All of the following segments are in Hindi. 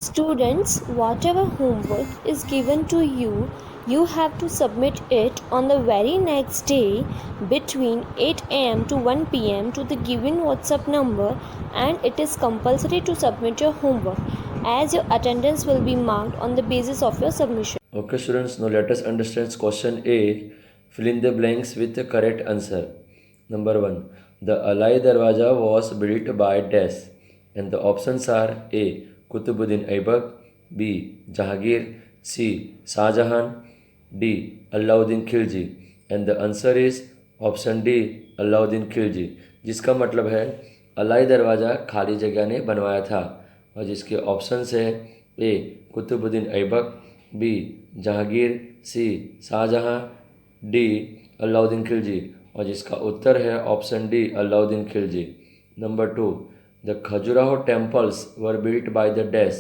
Students, whatever homework is given to you, you have to submit it on the very next day between 8 am to 1 pm to the given WhatsApp number, and it is compulsory to submit your homework as your attendance will be marked on the basis of your submission. Okay, students, now let us understand question A. Fill in the blanks with the correct answer. Number 1. The Alai Darwaja was built by Dash. And the options are A. Kutubuddin Aibak, B. Jahangir, C. Shah Jahan, D. Alauddin Khilji. And the answer is option D. Alauddin Khilji, जिसका मतलब है अलाई दरवाज़ा खाली जगह ने बनवाया था, और जिसके ऑप्शंस है A. Qutubuddin Aibak, B. Jahangir, C. Shah Jahan, D. Alauddin Khilji, और जिसका उत्तर है option D. Alauddin Khilji. Number 2. The Khajuraho temples were built by the dash.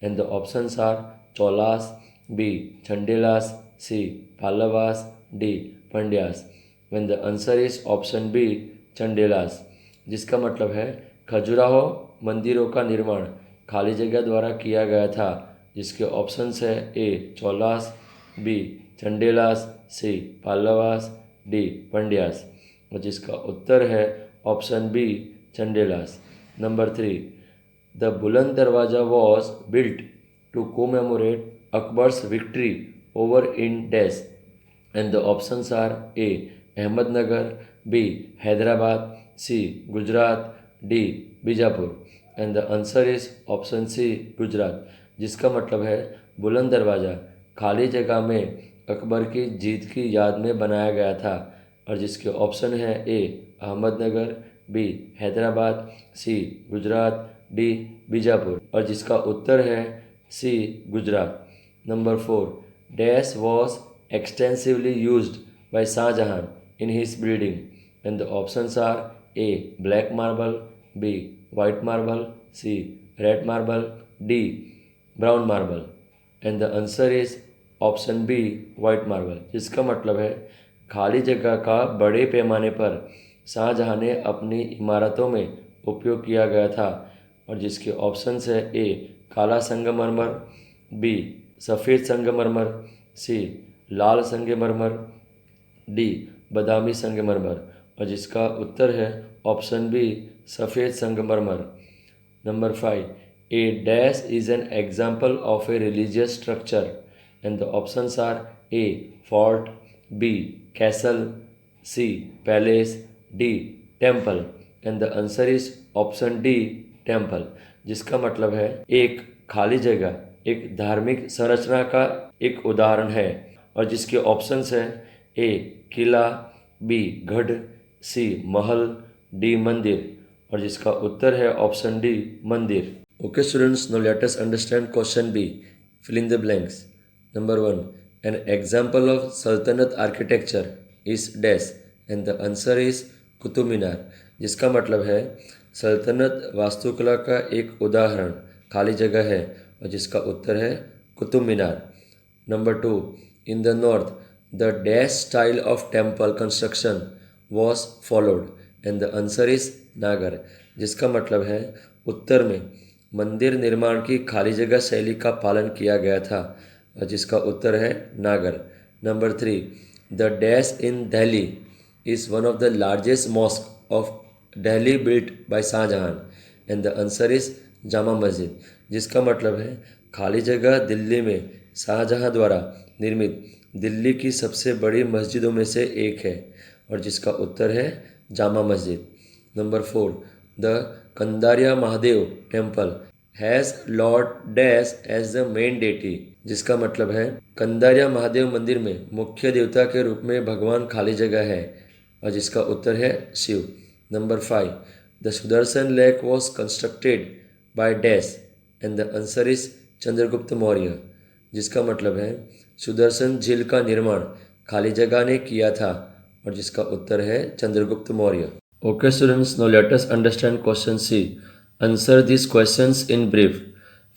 And the options are Cholas, B. Chandelas, C. Pallavas, D. Pandyas. And the answer is option B. Chandelas, जिसका मतलब है खजुराहो मंदिरों का निर्माण खाली जगह द्वारा किया गया था, जिसके ऑप्शंस है A. Cholas, B. Chandelas, C. Pallavas, D. Pandyas, और जिसका उत्तर है option B. Chandelas. Number 3. The Buland Darwaza was built to commemorate Akbar's victory over in dash. And the options are A. Ahmednagar, B. Hyderabad, C. Gujarat, D. Bijapur. And the answer is option C. Gujarat, जिसका मतलब है बुलंद दरवाज़ा खाली जगह में अकबर की जीत की याद में बनाया गया था, और जिसके ऑप्शन है A. Ahmednagar, B. Hyderabad, C. Gujarat, D. Bijapur, और जिसका उत्तर है C. Gujarat. Number 4. Dash was extensively used by Shah Jahan in his building. And the options are A. Black marble, B. White marble, C. Red marble, D. Brown marble. And the answer is option B. White marble, जिसका मतलब है खाली जगह का बड़े पैमाने पर शाहजहां ने अपनी इमारतों में उपयोग किया गया था, और जिसके ऑप्शंस है ए. काला संगमरमर, बी. सफ़ेद संगमरमर, सी. लाल संगमरमर, डी. बादामी संगमरमर, और जिसका उत्तर है ऑप्शन बी. सफ़ेद संगमरमर. Number 5. A dash is an example of a religious structure, and the options are A. fort, B. castle, C. palace, D. temple. And the answer is option D. temple, जिसका मतलब है एक खाली जगह एक धार्मिक संरचना का एक उदाहरण है, और जिसके ऑप्शंस हैं ए. किला, बी. गढ़, सी. महल, डी. मंदिर, और जिसका उत्तर है ऑप्शन डी. मंदिर. Okay, students, now let us understand question B. Fill in the blanks. Number 1. An example of Sultanate architecture is dash, and the answer is Qutub Minar, जिसका मतलब है सल्तनत वास्तुकला का एक उदाहरण खाली जगह है, और जिसका उत्तर है Qutub Minar. Number 2. In the north, the dash style of temple construction was followed, and the answer is नागर, जिसका मतलब है उत्तर में मंदिर निर्माण की खाली जगह शैली का पालन किया गया था, और जिसका उत्तर है Nagara. Number 3. The dash in Delhi is one of the largest mosque of Delhi built by Shahjahan. And the answer is Jama Masjid, जिसका मतलब है खाली जगह दिल्ली में शाहजहां द्वारा निर्मित दिल्ली की सबसे बड़ी मस्जिदों में से एक है, और जिसका उत्तर है Jama Masjid. Number 4. The Kandariya Mahadev temple has lord dash as the main deity, जिसका मतलब है कंदारिया महादेव मंदिर में मुख्य देवता के रूप में भगवान खाली जगह है, और जिसका उत्तर है Shiva. Number 5. The Sudarshan lake was constructed by dash, and the answer is Chandragupta Maurya, जिसका मतलब है सुदर्शन झील का निर्माण खाली जगह ने किया था, और जिसका उत्तर है Chandragupta Maurya. Okay, students, now let us understand question C. Answer these questions in brief.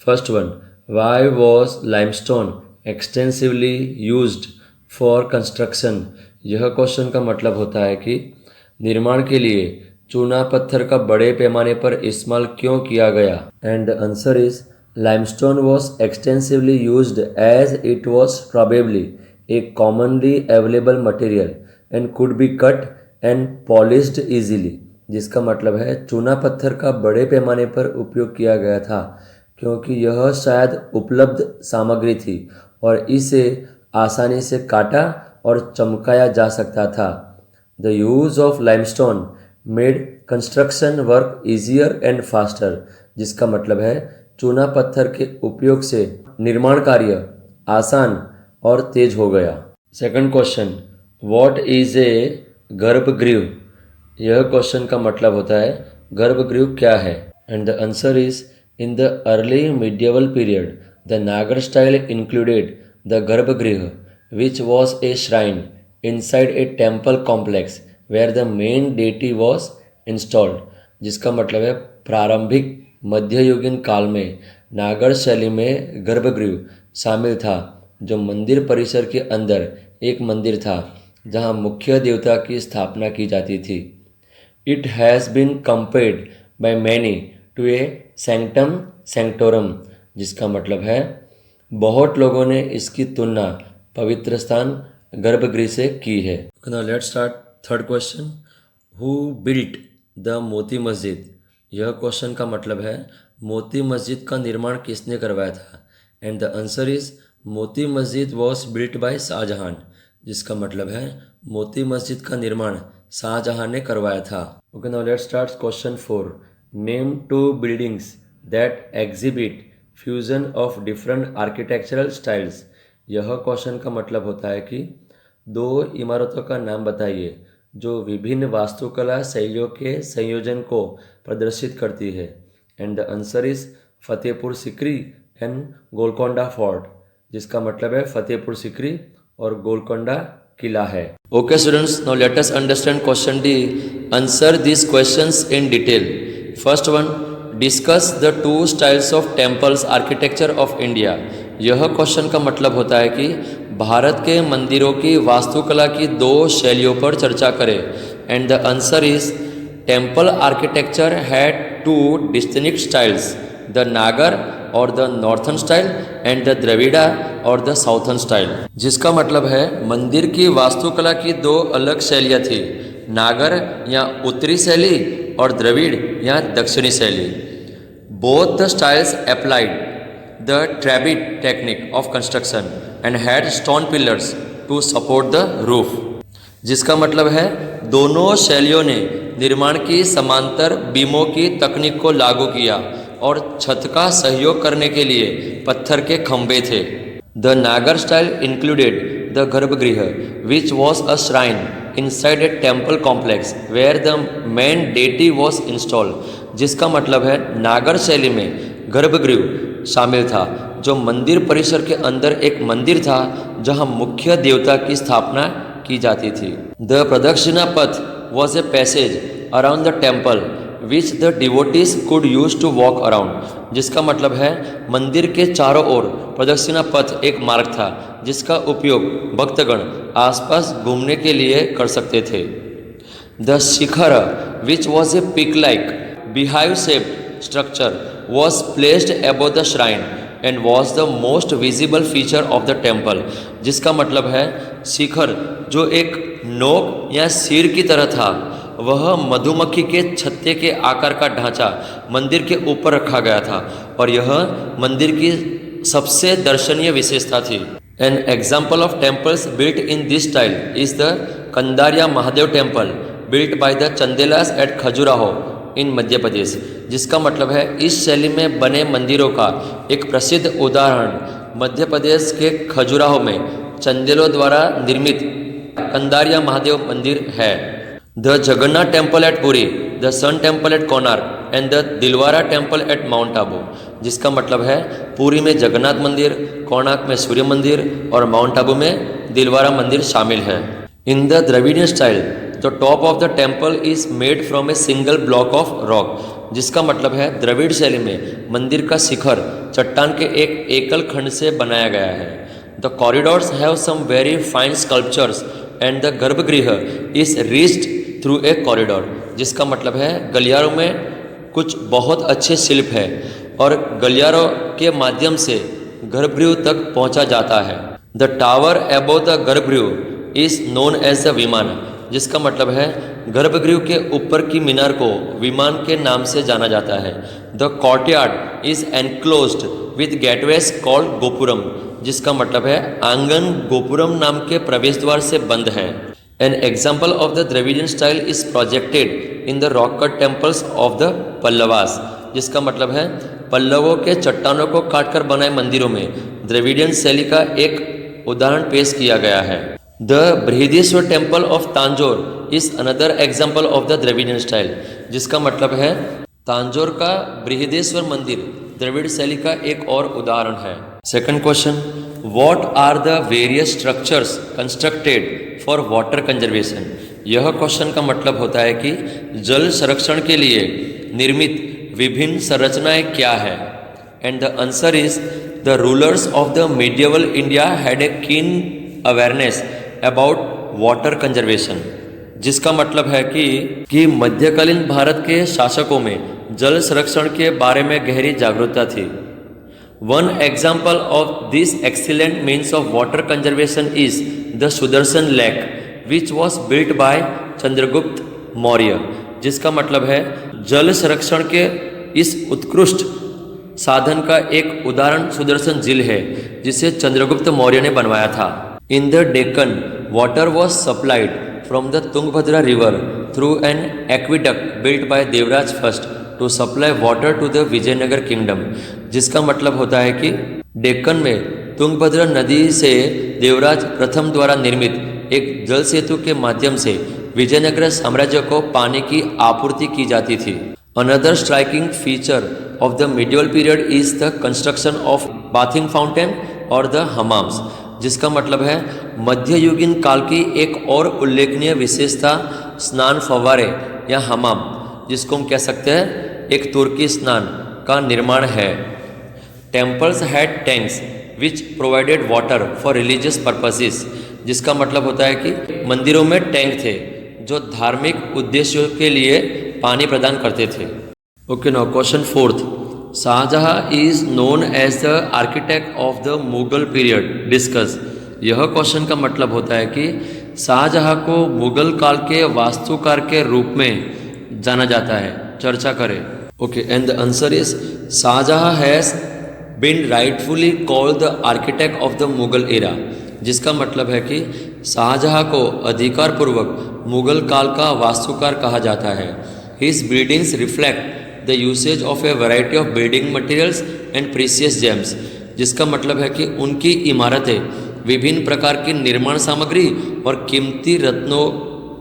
First one. Why was limestone extensively used for construction? यह क्वेश्चन का मतलब होता है कि निर्माण के लिए चूना पत्थर का बड़े पैमाने पर इस्तेमाल क्यों किया गया. And the answer is Limestone was extensively used as it was probably a commonly available material and could be cut and polished easily, जिसका मतलब है चूना पत्थर का बड़े पैमाने पर उपयोग किया गया था क्योंकि यह शायद उपलब्ध सामग्री थी और इसे आसानी से काटा और चमकाया जा सकता था। The use of limestone made construction work easier and faster, जिसका मतलब है चूना पत्थर के उपयोग से निर्माण कार्य आसान और तेज हो गया। Second question, what is a गर्भगृह? यह क्वेश्चन का मतलब होता है गर्भगृह क्या है? And the answer is in the early medieval period the Nagara style included the garbhagriha which was a shrine inside a temple complex where the main deity was installed, जिसका मतलब है प्रारंभिक मध्ययुगीन काल में नागर शैली में गर्भगृह शामिल था जो मंदिर परिसर के अंदर एक मंदिर था जहां मुख्य देवता की स्थापना की जाती थी। It has been compared by many to a sanctum sanctorum, जिसका मतलब है बहुत लोगों ने इसकी तुलना पवित्र स्थान गर्भगृह से की है। Now let's start third question, who built the Moti Masjid? यह क्वेश्चन का मतलब है मोती मस्जिद का निर्माण किसने करवाया था? And the answer is Moti Masjid was built by Shah Jahan, जिसका मतलब है मोती मस्जिद का निर्माण शाहजहां ने करवाया था। Okay, now let's start question 4, name 2 buildings that exhibit fusion of different architectural styles. यह क्वेश्चन का मतलब होता है कि 2 इमारतों का नाम बताइए जो विभिन्न वास्तुकला शैलियों के संयोजन को प्रदर्शित करती है। And the answer is Fatehpur Sikri and Golconda fort, जिसका मतलब है फतेहपुर सिकरी और गोलकोंडा किला है। Okay students, now let us understand question D. Answer this questions in detail. First one, discuss the 2 styles of temples architecture of India. यह क्वेश्चन का मतलब होता है कि भारत के मंदिरों की वास्तुकला की 2 शैलियों पर चर्चा करें। And the answer is temple architecture had 2 distinct styles, the नागर और the northern style and the Dravida और द साउथर्न स्टाइल, जिसका मतलब है मंदिर की वास्तुकला की 2 अलग शैलियाँ थी, नागर या उत्तरी शैली और द्रविड़ या दक्षिणी शैली। Both the styles applied the trapeze technique of construction and had stone pillars to support the roof, जिसका मतलब है दोनों शैलियों ने निर्माण की समांतर बीमों की तकनीक को लागू किया और छत का सहयोग करने के लिए पत्थर के खंभे थे। The Nagara style included the garbhagriha which was a shrine inside a temple complex where the main deity was installed, जिसका मतलब है नागर शैली में गर्भगृह शामिल था जो मंदिर परिसर के अंदर एक मंदिर था जहां मुख्य देवता की स्थापना की जाती थी। The pradakshina patha was a passage around the temple which the devotees could use to walk around, जिसका मतलब है मंदिर के चारों ओर प्रदक्षिणा पथ एक मार्ग था जिसका उपयोग भक्तगण आसपास घूमने के लिए कर सकते थे। The shikhara which was a peak like beehive shaped structure was placed above the shrine and was the most visible feature of the temple, जिसका मतलब है शिखर जो एक नोक या सिर की तरह था वह मधुमक्खी के छत्ते के आकार का ढांचा मंदिर के ऊपर रखा गया था और यह मंदिर की सबसे दर्शनीय विशेषता थी। An example of temples built in this style is the Kandariya Mahadev temple built by the Chandelas at Khajuraho in Madhya Pradesh, जिसका मतलब है इस शैली में बने मंदिरों का एक प्रसिद्ध उदाहरण मध्य प्रदेश के खजुराहो में चंदेलों द्वारा निर्मित कंदारिया महादेव मंदिर है। The Jagannath temple at Puri, the sun temple at Konark and the Dilwara temple at mount Abu, जिसका मतलब है पुरी में जगन्नाथ मंदिर, कोणार्क में सूर्य मंदिर और माउंट आबू में दिलवारा मंदिर शामिल है। In the Dravidian style the top of the temple is made from a single block of rock, जिसका मतलब है द्रविड़ शैली में मंदिर का शिखर चट्टान के एक एकल खंड से बनाया गया है। The corridors have some very fine sculptures and the garbhagriha is reached through a corridor, जिसका मतलब है गलियारों में कुछ बहुत अच्छे शिल्प है और गलियारों के माध्यम से गर्भगृह तक पहुंचा जाता है। The tower above the garbhagriha is known as the विमान, जिसका मतलब है गर्भगृह के ऊपर की मीनार को विमान के नाम से जाना जाता है। The courtyard is enclosed with gateways called gopuram, जिसका मतलब है आंगन गोपुरम नाम के प्रवेश द्वार से बंद है। N example of the Dravidian style is projected in the rock cut temples of the Pallavas, जिसका मतलब है पल्लवों के चट्टानों को काटकर बनाए मंदिरों में द्रविडियन शैली का एक उदाहरण पेश किया गया है। The Brihadeeswara temple of Tanjore is another example of the Dravidian style, जिसका मतलब है तांजोर का बृहदेश्वर मंदिर द्रविड़ शैली का एक और उदाहरण है। Second question, what are the various structures constructed for water conservation. यह क्वेश्चन का मतलब होता है कि जल संरक्षण के लिए निर्मित विभिन्न संरचनाएं क्या है। And the answer is the rulers of the medieval India had a कीन अवेयरनेस अबाउट वाटर कंजर्वेशन, जिसका मतलब है कि मध्यकालीन भारत के शासकों में जल संरक्षण के बारे में गहरी जागरूकता थी। One example of this excellent means of water conservation is the Sudarshan lake which was built by Chandragupta Maurya, जिसका मतलब है जल संरक्षण के इस उत्कृष्ट साधन का एक उदाहरण सुदर्शन झील है जिसे चंद्रगुप्त मौर्य ने बनवाया था। In the Deccan water was supplied from the Tungabhadra river through an aqueduct built by Devaraja first to supply water to the Vijayanagara kingdom, जिसका मतलब होता है कि डेक्कन में तुंगभद्रा नदी से देवराज प्रथम द्वारा निर्मित एक जल सेतु के माध्यम से विजयनगर साम्राज्य को पानी की आपूर्ति की जाती थी। Another striking feature of the medieval period is the construction of bathing fountain और द हमाम्स, जिसका मतलब है मध्ययुगीन काल की एक और उल्लेखनीय विशेषता स्नान फव्वारे या हमाम, जिसको हम कह सकते हैं एक तुर्की स्नान का निर्माण है। Temples had tanks which provided water for religious purposes, जिसका मतलब होता है कि मंदिरों में टैंक थे जो धार्मिक उद्देश्यों के लिए पानी प्रदान करते थे। Okay, now question fourth, Shahjahan is known as the architect of the Mughal period, discuss. यह क्वेश्चन का मतलब होता है कि शाहजहां को मुगल काल के वास्तुकार के रूप में जाना जाता है, चर्चा करें। Okay, and the answer is Shahjahan has been rightfully called the architect of the Mughal era, जिसका मतलब है कि शाहजहां को अधिकार पूर्वक मुगल काल का वास्तुकार कहा जाता है। His buildings reflect the usage of A variety of building materials and precious James, जिसका मतलब है कि उनकी इमारतें विभिन्न प्रकार की निर्माण सामग्री और कीमती रत्नों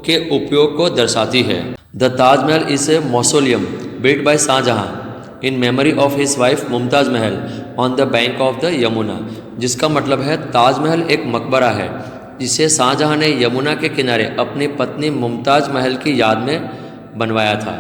के उपयोग को दर्शाती है। The Taj Mahal is a mausoleum built by Shah Jahan in memory of his wife Mumtaz Mahal on the bank of the Yamuna, जिसका मतलब है ताजमहल एक मकबरा है जिसे शाहजहां ने यमुना के किनारे अपनी पत्नी मुमताज महल की याद में बनवाया था।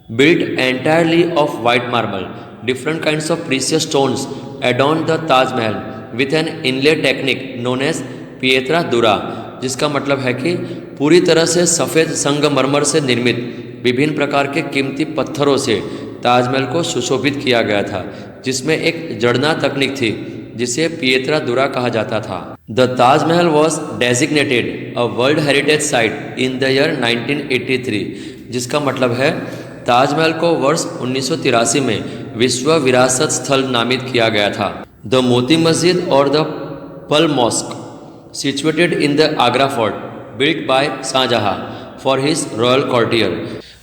Built entirely of white marble, different kinds of precious stones adorn the Taj Mahal with an inlay technique known as pietra dura, जिसका मतलब है कि पूरी तरह से सफ़ेद संगमरमर से निर्मित विभिन्न प्रकार के कीमती पत्थरों से ताजमहल को सुशोभित किया गया था, जिसमें एक जड़ना तकनीक थी जिसे पिएत्रा दुरा कहा जाता था। The Taj Mahal was designated a world heritage site in the year 1983, जिसका मतलब है ताजमहल को वर्ष 1983 में विश्व विरासत स्थल नामित किया गया था। द मोती मस्जिद और the pearl mosque situated in the Agra fort built by Shah Jahan for his royal courtier,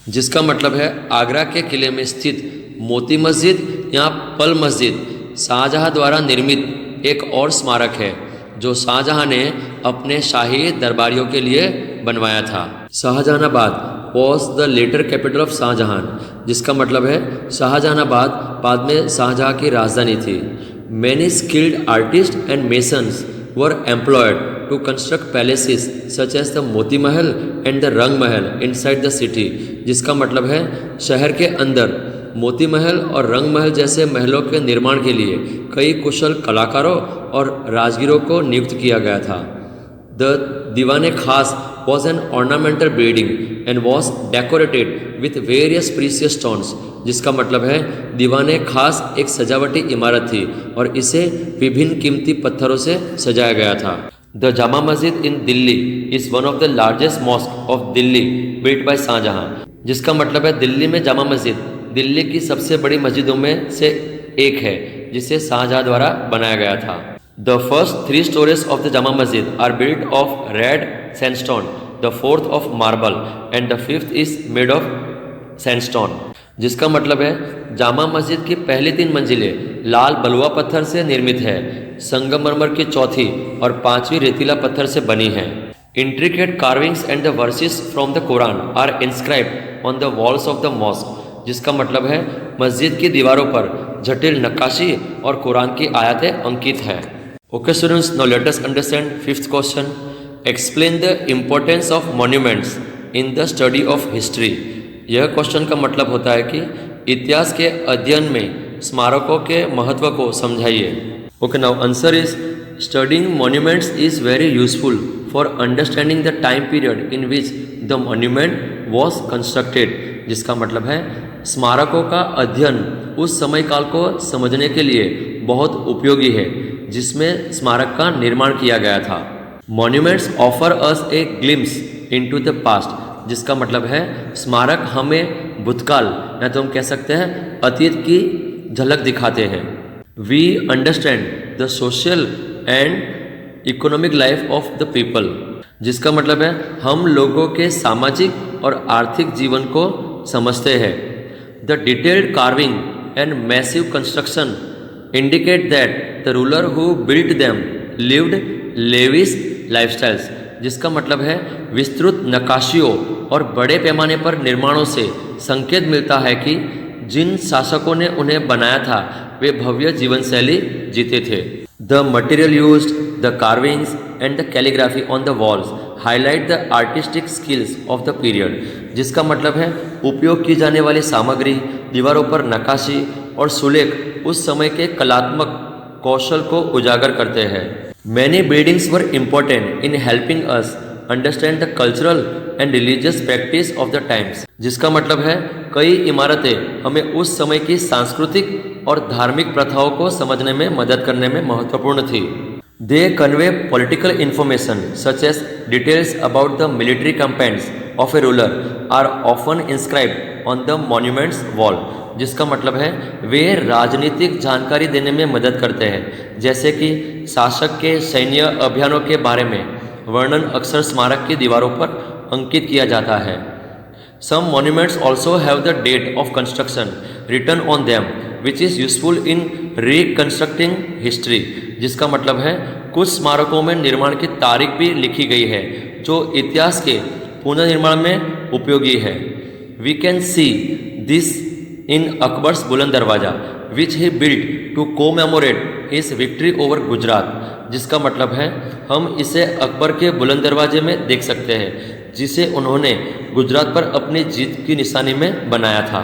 जिसका मतलब है आगरा के किले में स्थित मोती मस्जिद या पल मस्जिद शाहजहां द्वारा निर्मित एक और स्मारक है जो शाहजहां ने अपने शाही दरबारियों के लिए बनवाया था। Shahjahanabad was the later capital of Shahjahan, जिसका मतलब है शाहजहानाबाद बाद में शाहजहां की राजधानी थी। Many skilled artist and masons were employed to construct palaces such as the Moti Mahal and the रंग महल इनसाइड द सिटी, जिसका मतलब है शहर के अंदर मोती महल और रंग महल जैसे महलों के निर्माण के लिए कई कुशल कलाकारों और राजगीरों को नियुक्त किया गया था। The Diwan-i-Khas was an ornamental building and was decorated with various precious stones, जिसका मतलब है दीवाने खास एक सजावटी इमारत थी और इसे विभिन्न कीमती पत्थरों से सजाया गया था। The Jama Masjid in Delhi is one of the largest mosque of Delhi built by Shah Jahan, जिसका मतलब है दिल्ली में जामा मस्जिद दिल्ली की सबसे बड़ी मस्जिदों में से एक है जिसे शाहजहां द्वारा बनाया गया था। The first 3 stories of the Jama Masjid are built of red sandstone, the 4th of marble and the 5th is made of sandstone, जिसका मतलब है जामा मस्जिद की पहली 3 मंजिलें लाल बलुआ पत्थर से निर्मित है, संगमरमर की चौथी और 5वीं रेतीला पत्थर से बनी है। Intricate carvings and the verses from the Quran are inscribed on the walls of the mosque, जिसका मतलब है मस्जिद की दीवारों पर जटिल नक्काशी और कुरान की आयतें अंकित है। Okay students, now let us understand 5th question. Explain the importance of monuments in the study of history. यह क्वेश्चन का मतलब होता है कि इतिहास के अध्ययन में स्मारकों के महत्व को समझाइए। Okay, now answer is studying monuments is very useful for understanding the time period in which the monument was constructed, जिसका मतलब है स्मारकों का अध्ययन उस समय काल को समझने के लिए बहुत उपयोगी है जिसमें स्मारक का निर्माण किया गया था। Monuments offer us a glimpse into the past, जिसका मतलब है स्मारक हमें भूतकाल या तो हम कह सकते हैं अतीत की झलक दिखाते हैं। We understand the social and economic life of the people, जिसका मतलब है हम लोगों के सामाजिक और आर्थिक जीवन को समझते हैं। The detailed carving and massive construction indicate that the ruler who built them lived lavish lifestyles, जिसका मतलब है विस्तृत नक्काशियों और बड़े पैमाने पर निर्माणों से संकेत मिलता है कि जिन शासकों ने उन्हें बनाया था वे भव्य जीवन शैली जीते थे। The material used, the carvings and the calligraphy on the walls highlight the artistic skills of the period, जिसका मतलब है उपयोग की जाने वाली सामग्री, दीवारों पर नक्काशी और सुलेख उस समय के कलात्मक कौशल को उजागर करते हैं। Many buildings were important in helping us understand the cultural and religious practice of the times, जिसका मतलब है कई इमारतें हमें उस समय की सांस्कृतिक और धार्मिक प्रथाओं को समझने में मदद करने में महत्वपूर्ण थी। They convey political information such as details about the military campaigns of a ruler are often inscribed on the monuments wall, जिसका मतलब है वे राजनीतिक जानकारी देने में मदद करते हैं, जैसे कि शासक के सैन्य अभियानों के बारे में वर्णन अक्सर स्मारक की दीवारों पर अंकित किया जाता है। Some monuments also have the date of construction written on them which is useful in reconstructing history, जिसका मतलब है कुछ स्मारकों में निर्माण की तारीख भी लिखी गई है जो इतिहास के पुनर्निर्माण में उपयोगी है। We can see this in Akbar's Buland Darwaza which he built to commemorate his victory over Gujarat, जिसका मतलब है हम इसे अकबर के बुलंद दरवाजे में देख सकते हैं जिसे उन्होंने गुजरात पर अपनी जीत की निशानी में बनाया था।